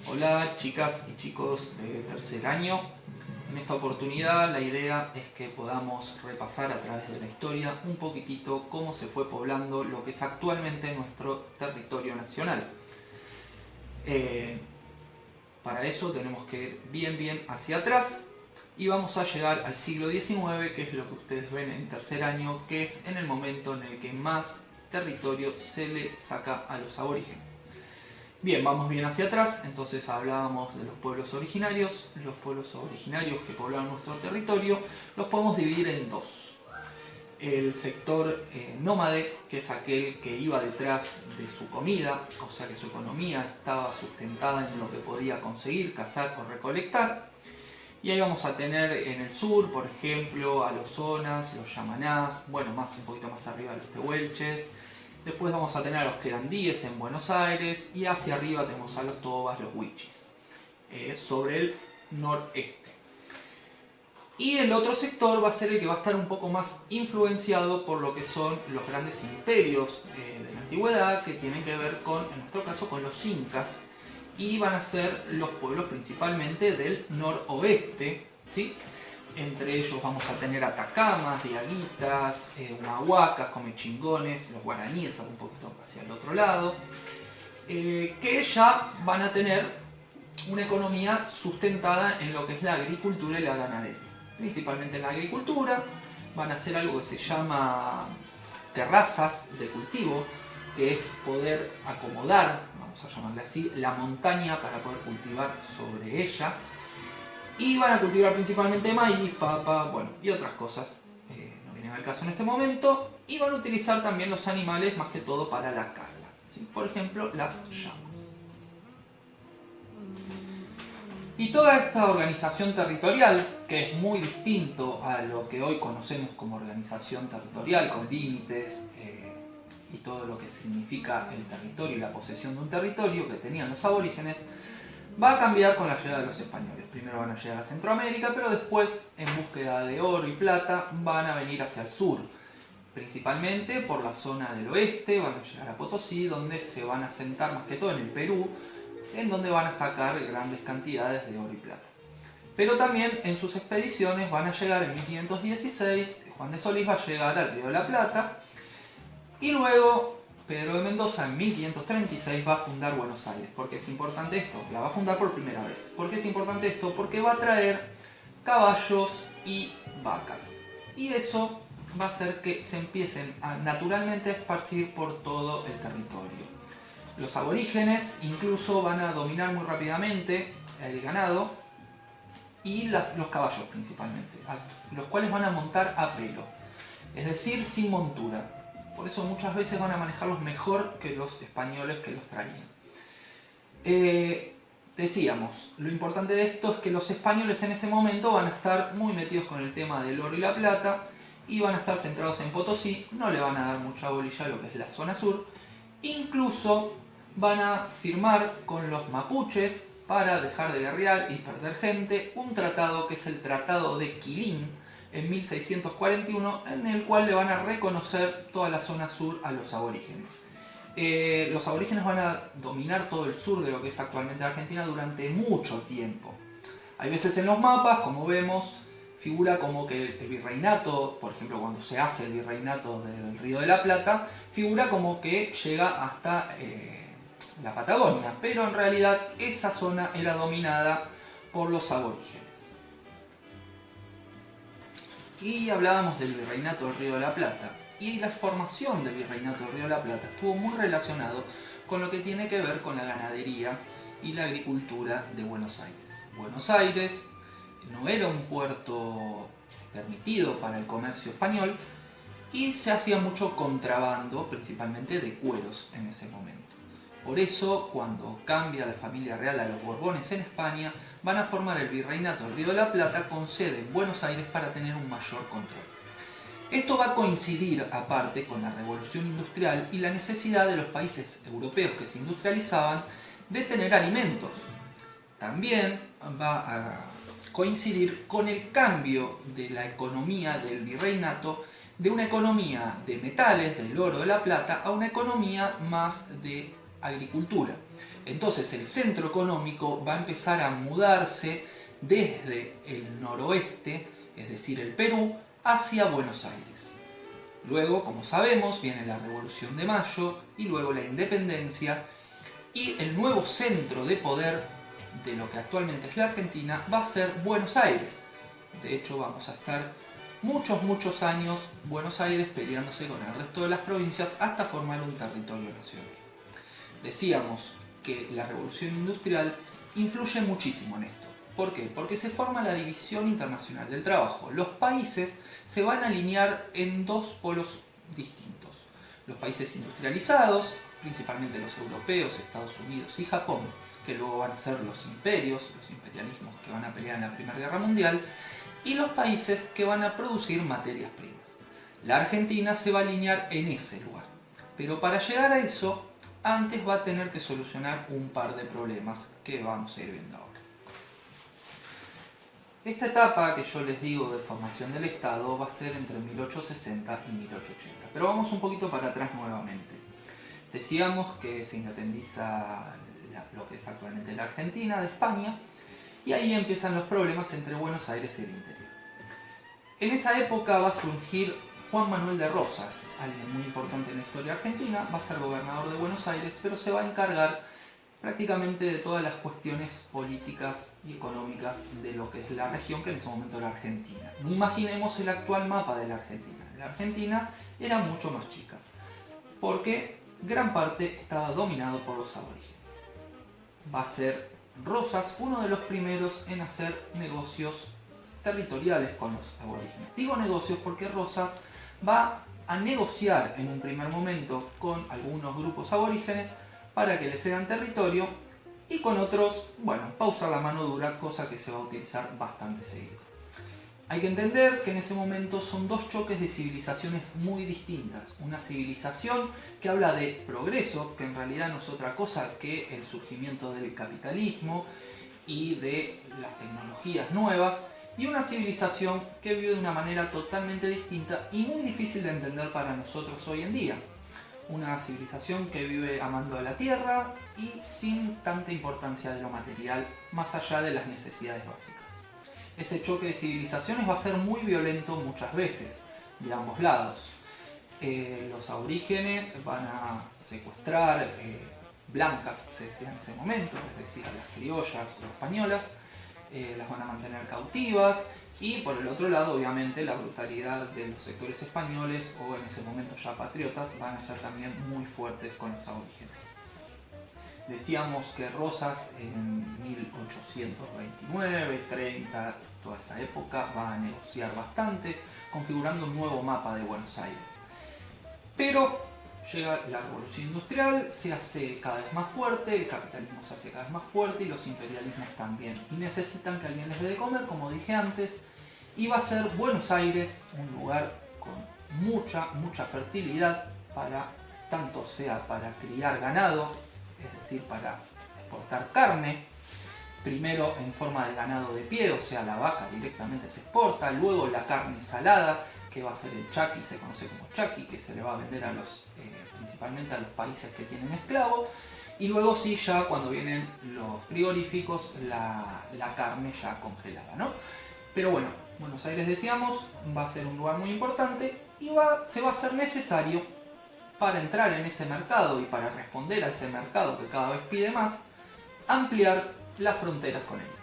Hola chicas y chicos de tercer año. En esta oportunidad la idea es que podamos repasar a través de la historia un poquitito cómo se fue poblando lo que es actualmente nuestro territorio nacional. Para eso tenemos que ir bien hacia atrás y vamos a llegar al siglo XIX, que es lo que ustedes ven en tercer año, que es en el momento en el que más territorio se le saca a los aborígenes. Bien, vamos bien hacia atrás, entonces hablábamos de los pueblos originarios. Los pueblos originarios que poblaban nuestro territorio los podemos dividir en dos. El sector nómade, que es aquel que iba detrás de su comida, o sea que su economía estaba sustentada en lo que podía conseguir, cazar o recolectar. Y ahí vamos a tener en el sur, por ejemplo, a los zonas, los yamanás, bueno, un poquito más arriba los tehuelches. Después vamos a tener a los querandíes en Buenos Aires y hacia arriba tenemos a los tobas, los huichis, sobre el noreste. Y el otro sector va a ser el que va a estar un poco más influenciado por lo que son los grandes imperios de la antigüedad, que tienen que ver con, en nuestro caso, con los incas, y van a ser los pueblos principalmente del noroeste, ¿sí? Entre ellos vamos a tener atacamas, diaguitas, humahuacas, comechingones, los guaraníes un poquito hacia el otro lado, que ya van a tener una economía sustentada en lo que es la agricultura y la ganadería. Principalmente en la agricultura van a hacer algo que se llama terrazas de cultivo, que es poder acomodar, vamos a llamarle así, la montaña para poder cultivar sobre ella. Y van a cultivar principalmente maíz, papa, bueno, y otras cosas, no vienen al caso en este momento. Y van a utilizar también los animales más que todo para la carga, ¿sí? Por ejemplo, las llamas. Y toda esta organización territorial, que es muy distinto a lo que hoy conocemos como organización territorial, con límites y todo lo que significa el territorio y la posesión de un territorio que tenían los aborígenes, va a cambiar con la llegada de los españoles. Primero van a llegar a Centroamérica, pero después, en búsqueda de oro y plata, van a venir hacia el sur. Principalmente por la zona del oeste, van a llegar a Potosí, donde se van a asentar más que todo en el Perú, en donde van a sacar grandes cantidades de oro y plata. Pero también en sus expediciones van a llegar en 1516, Juan de Solís va a llegar al Río de la Plata, y luego Pedro de Mendoza en 1536 va a fundar Buenos Aires. ¿Por qué es importante esto? La va a fundar por primera vez. ¿Por qué es importante esto? Porque va a traer caballos y vacas. Y eso va a hacer que se empiecen a naturalmente esparcir por todo el territorio. Los aborígenes incluso van a dominar muy rápidamente el ganado y los caballos principalmente, los cuales van a montar a pelo, es decir, sin montura. Por eso muchas veces van a manejarlos mejor que los españoles que los traían. Decíamos, lo importante de esto es que los españoles en ese momento van a estar muy metidos con el tema del oro y la plata y van a estar centrados en Potosí, no le van a dar mucha bolilla a lo que es la zona sur. Incluso van a firmar con los mapuches para dejar de guerrear y perder gente un tratado que es el Tratado de Quilín, en 1641, en el cual le van a reconocer toda la zona sur a los aborígenes. Los aborígenes van a dominar todo el sur de lo que es actualmente Argentina durante mucho tiempo. Hay veces en los mapas, como vemos, figura como que el virreinato, por ejemplo cuando se hace el virreinato del Río de la Plata, figura como que llega hasta la Patagonia, pero en realidad esa zona era dominada por los aborígenes. Y hablábamos del virreinato del Río de la Plata. Y la formación del virreinato del Río de la Plata estuvo muy relacionado con lo que tiene que ver con la ganadería y la agricultura de Buenos Aires. Buenos Aires no era un puerto permitido para el comercio español y se hacía mucho contrabando, principalmente de cueros en ese momento. Por eso, cuando cambia la familia real a los Borbones en España, van a formar el Virreinato del Río de la Plata con sede en Buenos Aires para tener un mayor control. Esto va a coincidir, aparte, con la revolución industrial y la necesidad de los países europeos que se industrializaban de tener alimentos. También va a coincidir con el cambio de la economía del virreinato, de una economía de metales, del oro, de la plata, a una economía más de agricultura. Entonces el centro económico va a empezar a mudarse desde el noroeste, es decir, el Perú, hacia Buenos Aires. Luego, como sabemos, viene la Revolución de Mayo y luego la Independencia, y el nuevo centro de poder de lo que actualmente es la Argentina va a ser Buenos Aires. De hecho, vamos a estar muchos años Buenos Aires peleándose con el resto de las provincias hasta formar un territorio nacional. Decíamos que la revolución industrial influye muchísimo en esto. ¿Por qué? Porque se forma la División Internacional del Trabajo. Los países se van a alinear en dos polos distintos. Los países industrializados, principalmente los europeos, Estados Unidos y Japón, que luego van a ser los imperios, los imperialismos que van a pelear en la Primera Guerra Mundial, y los países que van a producir materias primas. La Argentina se va a alinear en ese lugar. Pero para llegar a eso, antes va a tener que solucionar un par de problemas que vamos a ir viendo ahora. Esta etapa que yo les digo de formación del Estado va a ser entre 1860 y 1880. Pero vamos un poquito para atrás nuevamente. Decíamos que se independiza lo que es actualmente la Argentina de España, y ahí empiezan los problemas entre Buenos Aires y el interior. En esa época va a surgir Juan Manuel de Rosas, alguien muy importante en la historia argentina, va a ser gobernador de Buenos Aires, pero se va a encargar prácticamente de todas las cuestiones políticas y económicas de lo que es la región, que en ese momento era Argentina. Imaginemos el actual mapa de la Argentina. La Argentina era mucho más chica, porque gran parte estaba dominado por los aborígenes. Va a ser Rosas uno de los primeros en hacer negocios territoriales con los aborígenes. Digo negocios porque Rosas va a negociar en un primer momento con algunos grupos aborígenes para que le cedan territorio, y con otros, bueno, va a usar la mano dura, cosa que se va a utilizar bastante seguido. Hay que entender que en ese momento son dos choques de civilizaciones muy distintas. Una civilización que habla de progreso, que en realidad no es otra cosa que el surgimiento del capitalismo y de las tecnologías nuevas, y una civilización que vive de una manera totalmente distinta y muy difícil de entender para nosotros hoy en día. Una civilización que vive amando a la tierra y sin tanta importancia de lo material, más allá de las necesidades básicas. Ese choque de civilizaciones va a ser muy violento muchas veces, de ambos lados. Los aborígenes van a secuestrar blancas, se decía en ese momento, es decir, a las criollas o españolas, las van a mantener cautivas, y por el otro lado, obviamente, la brutalidad de los sectores españoles, o en ese momento ya patriotas, van a ser también muy fuertes con los aborígenes. Decíamos que Rosas en 1829, 30, toda esa época, va a negociar bastante, configurando un nuevo mapa de Buenos Aires. Pero llega la revolución industrial, se hace cada vez más fuerte, el capitalismo se hace cada vez más fuerte y los imperialismos también. Y necesitan que alguien les dé de comer, como dije antes, y va a ser Buenos Aires un lugar con mucha fertilidad, para tanto sea para criar ganado, es decir, para exportar carne, primero en forma de ganado de pie, o sea, la vaca directamente se exporta, luego la carne salada, que va a ser el chaqui, se conoce como chaqui, que se le va a vender a principalmente a los países que tienen esclavos, y luego sí, ya cuando vienen los frigoríficos, la carne ya congelada, ¿no? Pero bueno, Buenos Aires, decíamos, va a ser un lugar muy importante y se va a hacer necesario, para entrar en ese mercado y para responder a ese mercado que cada vez pide más, ampliar las fronteras con el indio.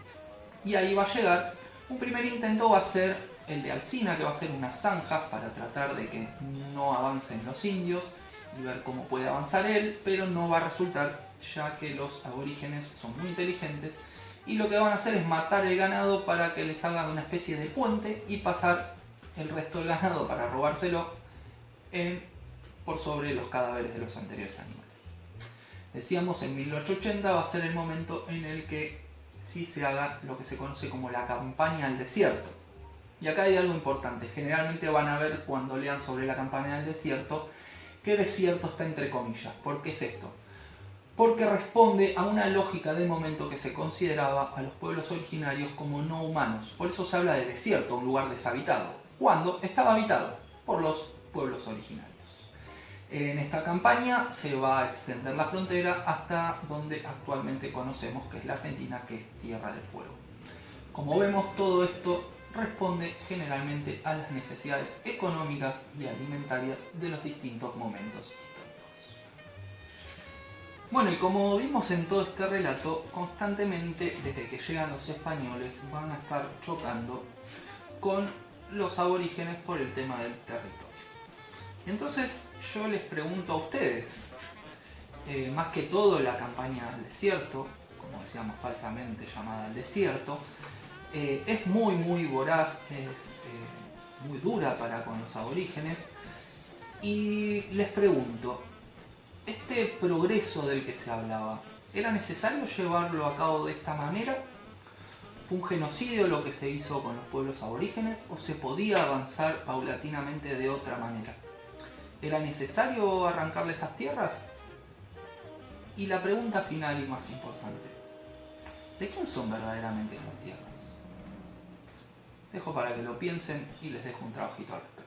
Y ahí va a llegar, un primer intento va a ser el de Alsina, que va a ser unas zanjas para tratar de que no avancen los indios y ver cómo puede avanzar él, pero no va a resultar, ya que los aborígenes son muy inteligentes y lo que van a hacer es matar el ganado para que les hagan una especie de puente y pasar el resto del ganado para robárselo por sobre los cadáveres de los anteriores animales. Decíamos, en 1880 va a ser el momento en el que sí se haga lo que se conoce como la campaña al desierto. Y acá hay algo importante, generalmente van a ver cuando lean sobre la campaña del desierto, que desierto está entre comillas. ¿Por qué es esto? Porque responde a una lógica del momento que se consideraba a los pueblos originarios como no humanos. Por eso se habla de desierto, un lugar deshabitado, cuando estaba habitado por los pueblos originarios. En esta campaña se va a extender la frontera hasta donde actualmente conocemos que es la Argentina, que es Tierra del Fuego. Como vemos, todo esto responde generalmente a las necesidades económicas y alimentarias de los distintos momentos históricos. Bueno, y como vimos en todo este relato, constantemente desde que llegan los españoles van a estar chocando con los aborígenes por el tema del territorio. Entonces yo les pregunto a ustedes, más que todo la campaña al desierto, como decíamos falsamente llamada al desierto, es muy voraz, es muy dura para con los aborígenes, y les pregunto, ¿este progreso del que se hablaba, era necesario llevarlo a cabo de esta manera? ¿Fue un genocidio lo que se hizo con los pueblos aborígenes o se podía avanzar paulatinamente de otra manera? ¿Era necesario arrancarle esas tierras? Y la pregunta final y más importante, ¿de quién son verdaderamente esas tierras? Dejo para que lo piensen y les dejo un trabajito al respecto.